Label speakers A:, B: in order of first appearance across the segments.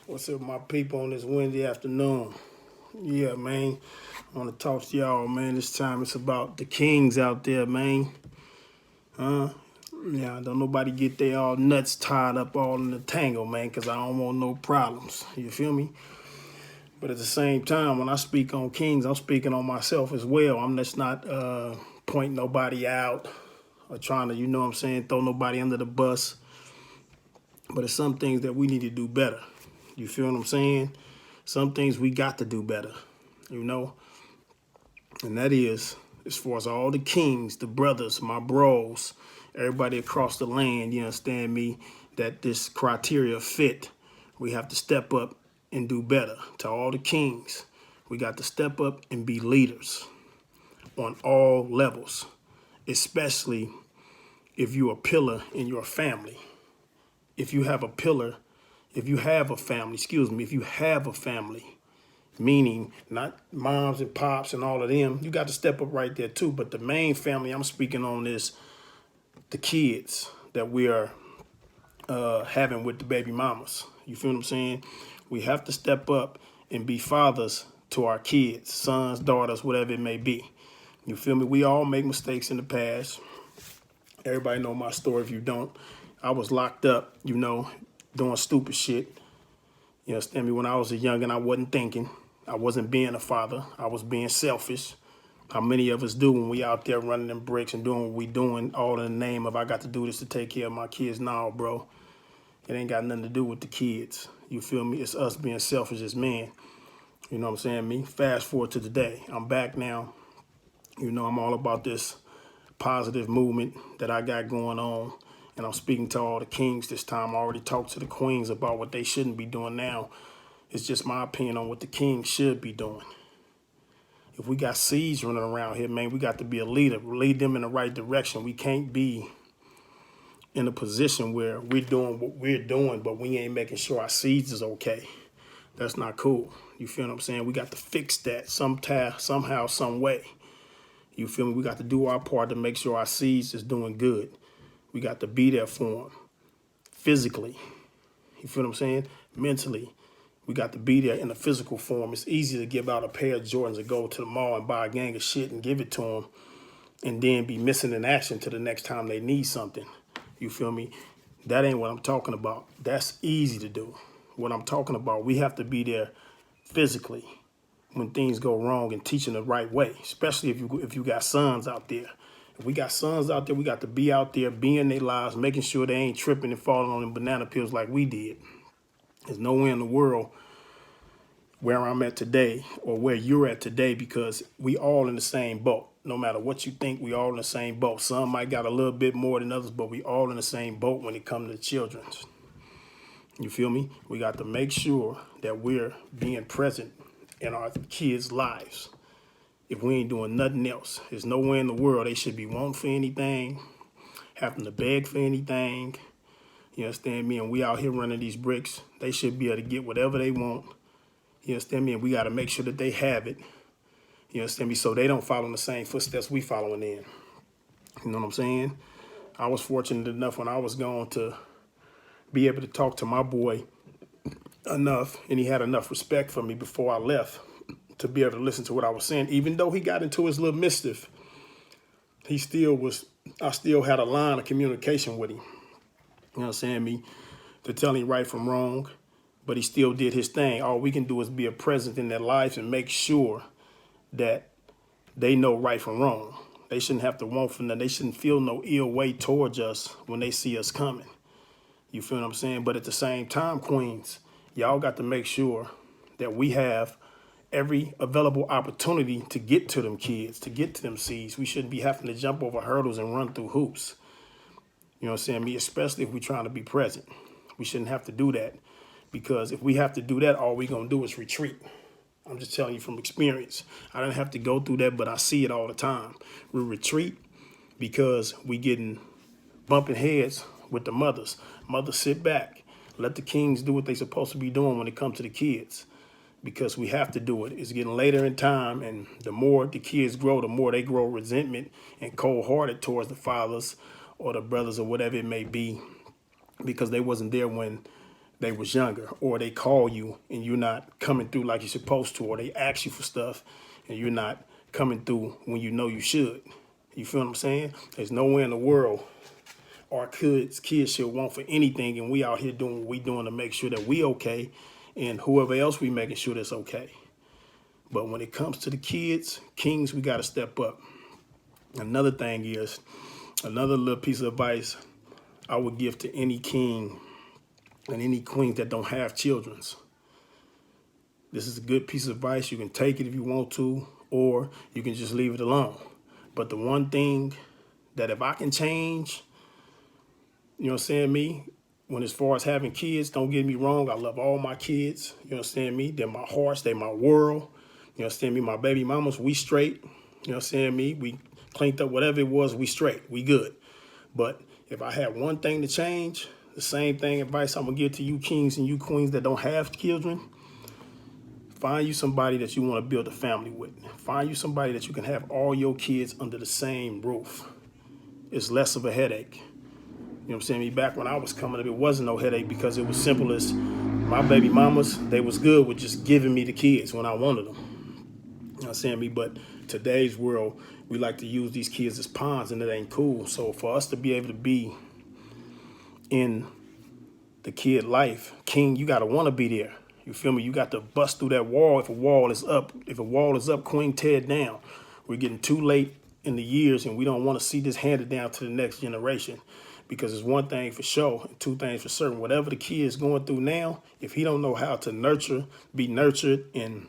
A: What's up, my people, on this Wednesday afternoon? Yeah, man. I want to talk to y'all, man. This time it's about the kings out there, man. Huh? Yeah, don't nobody get their all nuts tied up all in the tangle, man, because I don't want no problems. You feel me? But at the same time, when I speak on kings, I'm speaking on myself as well. I'm just not pointing nobody out or trying to, you know what I'm saying, throw nobody under the bus. But it's some things that we need to do better. You feel what I'm saying? Some things we got to do better, you know? And that is, as far as all the kings, the brothers, my bros, everybody across the land, you understand me, that this criteria fit. We have to step up and do better. To all the kings, we got to step up and be leaders on all levels, especially if you're a pillar in your family. If you have a pillar, if you have a family, if you have a family, meaning not moms and pops and all of them, you got to step up right there too. But the main family I'm speaking on is the kids that we are having with the baby mamas. You feel what I'm saying? We have to step up and be fathers to our kids, sons, daughters, whatever it may be. You feel me? We all make mistakes in the past. Everybody know my story. If you don't, I was locked up, you know, doing stupid shit. You understand me? When I was a youngin', I wasn't thinking. I wasn't being a father. I was being selfish. How many of us do when we out there running them bricks and doing what we doing, all in the name of I got to do this to take care of my kids? No, bro. It ain't got nothing to do with the kids. You feel me? It's us being selfish as men. You know what I'm saying? Me. Fast forward to today. I'm back now. You know, I'm all about this positive movement that I got going on. And I'm speaking to all the kings this time. I already talked to the queens about what they shouldn't be doing now. It's just my opinion on what the kings should be doing. If we got seeds running around here, man, we got to be a leader, lead them in the right direction. We can't be in a position where we're doing what we're doing, but we ain't making sure our seeds is okay. That's not cool. You feel what I'm saying? We got to fix that somehow, some way. You feel me? We got to do our part to make sure our seeds is doing good. We got to be there for them physically. You feel what I'm saying? Mentally. We got to be there in a physical form. It's easy to give out a pair of Jordans and go to the mall and buy a gang of shit and give it to them and then be missing in action to the next time they need something. You feel me? That ain't what I'm talking about. That's easy to do. What I'm talking about, we have to be there physically when things go wrong and teaching the right way, especially if you got sons out there. If we got sons out there, we got to be out there, being their lives, making sure they ain't tripping and falling on them banana peels like we did. There's nowhere in the world where I'm at today or where you're at today because we all in the same boat. No matter what you think, we all in the same boat. Some might got a little bit more than others, but we all in the same boat when it comes to children. You feel me? We got to make sure that we're being present in our kids' lives. If we ain't doing nothing else, there's nowhere in the world they should be wanting for anything, having to beg for anything. You understand me? And we out here running these bricks. They should be able to get whatever they want. You understand me? And we got to make sure that they have it. You understand me? So they don't follow in the same footsteps we following in. You know what I'm saying? I was fortunate enough when I was going to be able to talk to my boy enough, and he had enough respect for me before I left to be able to listen to what I was saying. Even though he got into his little mischief, I still had a line of communication with him. You know what I'm saying? Me to tell him right from wrong, but he still did his thing. All we can do is be a presence in their lives and make sure that they know right from wrong. They shouldn't have to want for nothing. They shouldn't feel no ill way towards us when they see us coming. You feel what I'm saying? But at the same time, queens, y'all got to make sure that we have every available opportunity to get to them kids, to get to them seeds. We shouldn't be having to jump over hurdles and run through hoops. You know what I'm saying? Me, especially if we're trying to be present. We shouldn't have to do that because if we have to do that, all we're going to do is retreat. I'm just telling you from experience. I didn't have to go through that, but I see it all the time. We retreat because we getting bumping heads with the mothers. Mothers, sit back. Let the kings do what they're supposed to be doing when it comes to the kids because we have to do it. It's getting later in time, and the more the kids grow, the more they grow resentment and cold-hearted towards the fathers or the brothers or whatever it may be because they wasn't there when they was younger, or they call you and you're not coming through like you're supposed to, or they ask you for stuff and you're not coming through when you know you should. You feel what I'm saying? There's nowhere in the world our kids should want for anything, and we out here doing what we doing to make sure that we okay, and whoever else we making sure that's okay. But when it comes to the kids, kings, we got to step up. Another thing is, another little piece of advice I would give to any king and any queen that don't have children. This is a good piece of advice. You can take it if you want to, or you can just leave it alone. But the one thing that if I can change, you know what I'm saying, me, when as far as having kids, don't get me wrong, I love all my kids. You understand me? They're my hearts, they're my world. You understand me? My baby mamas, we straight. You know what I'm saying, me? We cleaned up whatever it was, we straight, we good. But if I had one thing to change, the same thing advice I'm gonna give to you kings and you queens that don't have children, find you somebody that you want to build a family with. Find you somebody that you can have all your kids under the same roof. It's less of a headache. You know what I'm saying? Me, back when I was coming up, it wasn't no headache because it was simple as my baby mamas, they was good with just giving me the kids when I wanted them. You know what I'm saying? Me, but today's world, we like to use these kids as pawns, and it ain't cool. So for us to be able to be in the kid life, king, you got to want to be there. You feel me? You got to bust through that wall. If a wall is up, queen, tear it down. We're getting too late in the years, and we don't want to see this handed down to the next generation. Because it's one thing for sure, and two things for certain. Whatever the kid is going through now, if he don't know how to nurture, be nurtured, and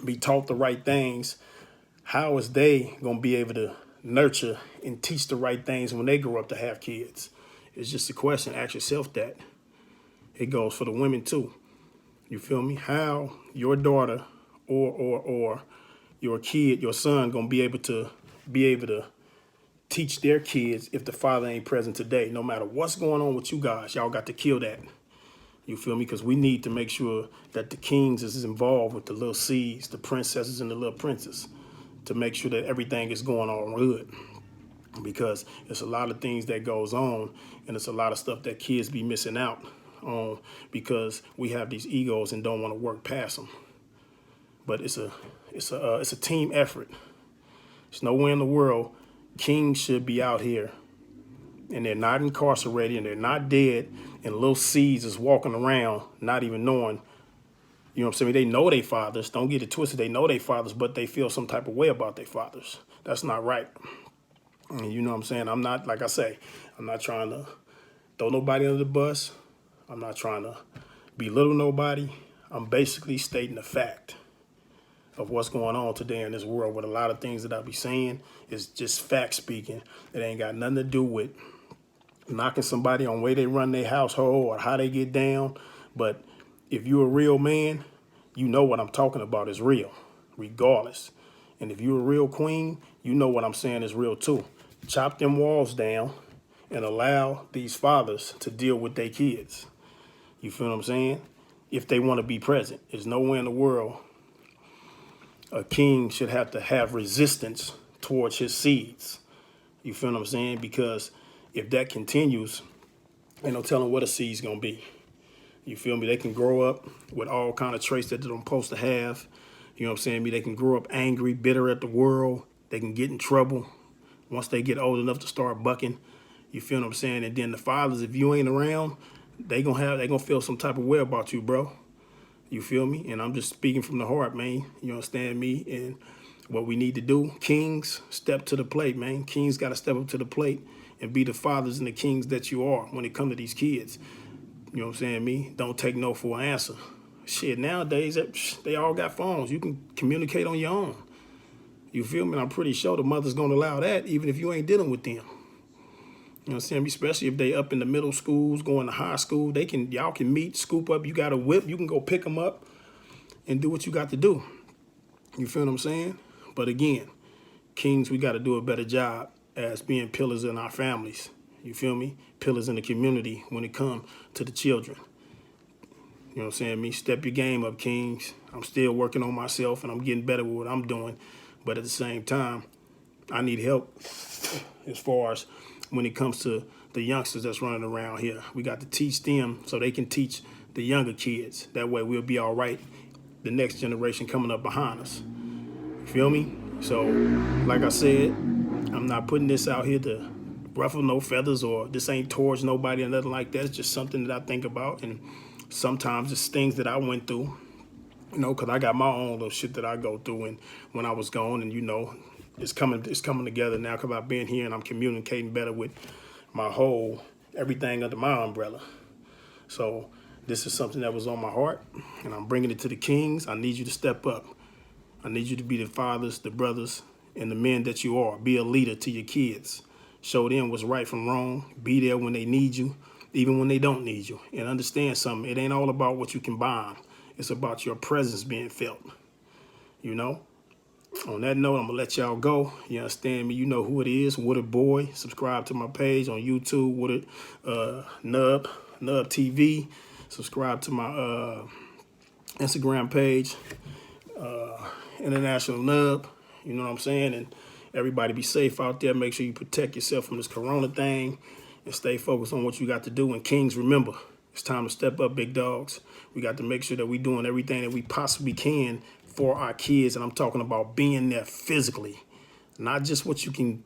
A: be taught the right things, how is they going to be able to nurture and teach the right things when they grow up to have kids? It's just a question. Ask yourself that. It goes for the women too. You feel me? How your daughter or your kid, your son, going to be able to teach their kids if the father ain't present today? No matter what's going on with you guys, y'all got to kill that. You feel me? Because we need to make sure that the kings is involved with the little seeds, the princesses and the little princes, to make sure that everything is going on good. Because it's a lot of things that goes on, and it's a lot of stuff that kids be missing out on because we have these egos and don't want to work past them. But it's a team effort. There's nowhere in the world kings should be out here and they're not incarcerated and they're not dead, and little seeds is walking around not even knowing, you know what I'm saying? They know their fathers. Don't get it twisted. They know their fathers, but they feel some type of way about their fathers. That's not right. And you know what I'm saying? I'm not, like I say, I'm not trying to throw nobody under the bus. I'm not trying to belittle nobody. I'm basically stating the fact of what's going on today in this world, with a lot of things that I be saying is just fact speaking. It ain't got nothing to do with knocking somebody on way they run their household or how they get down. But if you're a real man, you know what I'm talking about is real, regardless. And if you're a real queen, you know what I'm saying is real too. Chop them walls down and allow these fathers to deal with their kids. You feel what I'm saying? If they want to be present. There's nowhere in the world a king should have to have resistance towards his seeds. You feel what I'm saying? Because if that continues, ain't no telling what a seed's gonna be. You feel me? They can grow up with all kind of traits that they're supposed to have. You know what I'm saying? They can grow up angry, bitter at the world. They can get in trouble once they get old enough to start bucking. You feel what I'm saying? And then the fathers, if you ain't around, they gonna feel some type of way about you, bro. You feel me? And I'm just speaking from the heart, man. You understand me? And what we need to do, kings, step to the plate, man. Kings got to step up to the plate and be the fathers and the kings that you are when it comes to these kids. You know what I'm saying, me? Don't take no for an answer. Shit, nowadays, they all got phones. You can communicate on your own. You feel me? And I'm pretty sure the mother's going to allow that, even if you ain't dealing with them. You know what I'm saying? Especially if they up in the middle schools, going to high school, y'all can meet, scoop up. You got a whip, you can go pick them up and do what you got to do. You feel what I'm saying? But again, kings, we got to do a better job as being pillars in our families. You feel me? Pillars in the community when it comes to the children. You know what I'm saying? Me, step your game up, kings. I'm still working on myself and I'm getting better with what I'm doing. But at the same time, I need help as far as when it comes to the youngsters that's running around here. We got to teach them so they can teach the younger kids. That way we'll be all right, the next generation coming up behind us. You feel me? So, like I said, I'm not putting this out here to ruffle no feathers, or this ain't towards nobody or nothing like that. It's just something that I think about, and sometimes it's things that I went through, you know, because I got my own little shit that I go through, and when I was gone, and you know, it's coming together now because I've been here and I'm communicating better with my whole everything under my umbrella. So this is something that was on my heart, and I'm bringing it to the kings. I need you to step up. I need you to be the fathers, the brothers, and the men that you are. Be a leader to your kids. Show them what's right from wrong. Be there when they need you, even when they don't need you. And understand something, it ain't all about what you can buy them. It's about your presence being felt, you know? On that note, I'm going to let y'all go. You understand me? You know who it is, Woodard Boy. Subscribe to my page on YouTube, Woodard NUBBTV. Subscribe to my Instagram page, International Nub. You know what I'm saying? And everybody be safe out there. Make sure you protect yourself from this corona thing and stay focused on what you got to do. And Kings, remember, it's time to step up, big dogs. We got to make sure that we're doing everything that we possibly can for our kids. And I'm talking about being there physically, not just what you can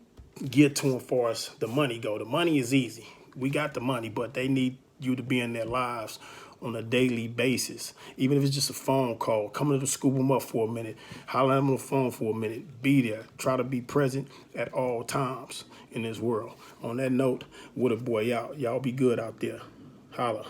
A: get to them for as the money go. The money is easy. We got the money, but they need you to be in their lives on a daily basis. Even if it's just a phone call, come to scoop them up for a minute, holler at them on the phone for a minute, be there. Try to be present at all times in this world. On that note, Woodard Boy out. Y'all be good out there. Holla.